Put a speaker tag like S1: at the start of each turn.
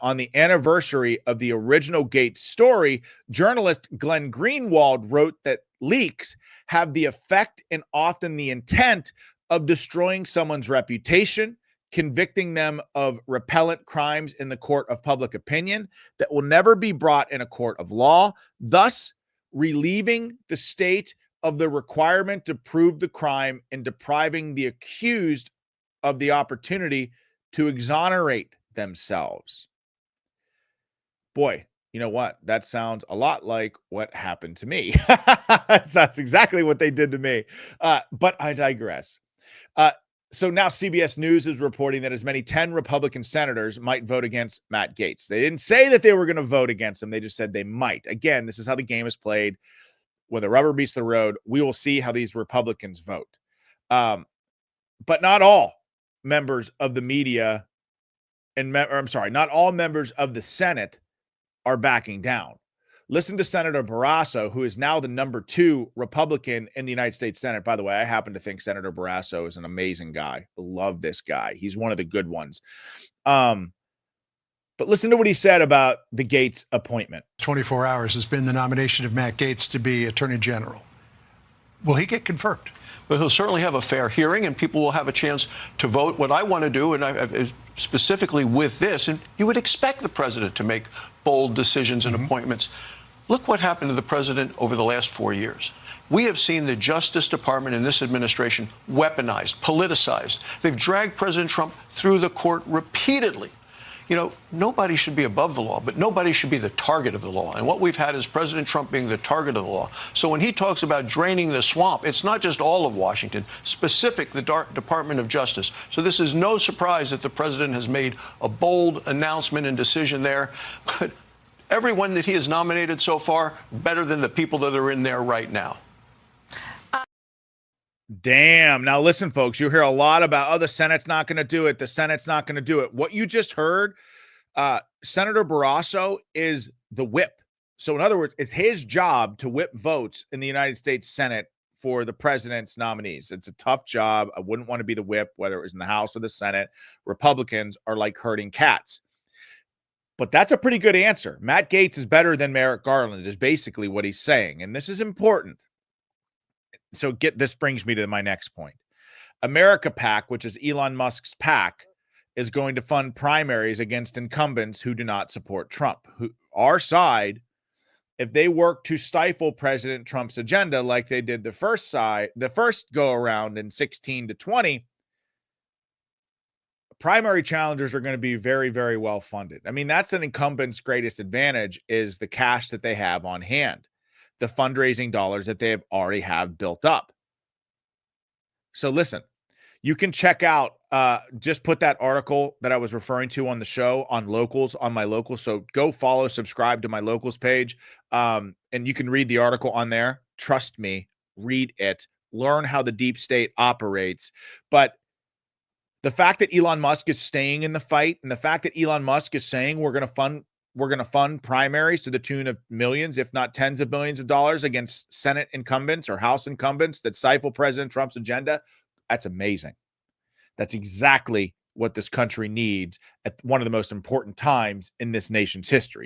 S1: On the anniversary of the original Gaetz story, journalist Glenn Greenwald wrote that leaks have the effect and often the intent of destroying someone's reputation, convicting them of repellent crimes in the court of public opinion that will never be brought in a court of law, thus relieving the state of the requirement to prove the crime and depriving the accused of the opportunity to exonerate themselves. Boy, you know what? That sounds a lot like what happened to me. That's exactly what they did to me. But I digress. So now CBS News is reporting that as many 10 Republican senators might vote against Matt Gaetz. They didn't say that they were going to vote against him. They just said they might. Again, this is how the game is played. When the rubber meets the road, we will see how these Republicans vote. But not all members of the media not all members of the Senate are backing down. Listen to Senator Barrasso, who is now the number 2 Republican in the United States Senate. By the way, I happen to think Senator Barrasso is an amazing guy. I love this guy. He's one of the good ones. But listen to what he said about the Gaetz appointment.
S2: 24 hours has been the nomination of Matt Gaetz to be Attorney General. Will he get confirmed?
S3: Well, he'll certainly have a fair hearing, and people will have a chance to vote. What I want to do, and I specifically with this, and you would expect the president to make bold decisions and appointments. Look what happened to the president over the last 4 years. We have seen the Justice Department in this administration weaponized, politicized. They've dragged President Trump through the court repeatedly. You know, nobody should be above the law, but nobody should be the target of the law. And what we've had is President Trump being the target of the law. So when he talks about draining the swamp, it's not just all of Washington, specific the Department of Justice. So this is no surprise that the president has made a bold announcement and decision there. But everyone that he has nominated so far, better than the people that are in there right now.
S1: Damn. Now, listen, folks, you hear a lot about, the Senate's not going to do it. The Senate's not going to do it. What you just heard, Senator Barrasso is the whip. So, in other words, it's his job to whip votes in the United States Senate for the president's nominees. It's a tough job. I wouldn't want to be the whip, whether it was in the House or the Senate. Republicans are like herding cats. But that's a pretty good answer. Matt Gaetz is better than Merrick Garland, is basically what he's saying. And this is important. So this brings me to my next point. America PAC, which is Elon Musk's PAC, is going to fund primaries against incumbents who do not support Trump. Our side, if they work to stifle President Trump's agenda like they did the first go around in 16 to 20, primary challengers are going to be very, very well funded. I mean, that's an incumbent's greatest advantage, is the cash that they have on hand, the fundraising dollars that they already have built up. So listen, you can check out, just put that article that I was referring to on the show on Locals, on my Locals. So go follow, subscribe to my Locals page, and you can read the article on there. Trust me, read it, learn how the deep state operates. But the fact that Elon Musk is staying in the fight, and the fact that Elon Musk is saying we're going to fund primaries to the tune of millions, if not tens of billions of dollars against Senate incumbents or House incumbents that stifle President Trump's agenda, that's amazing. That's exactly what this country needs at one of the most important times in this nation's history.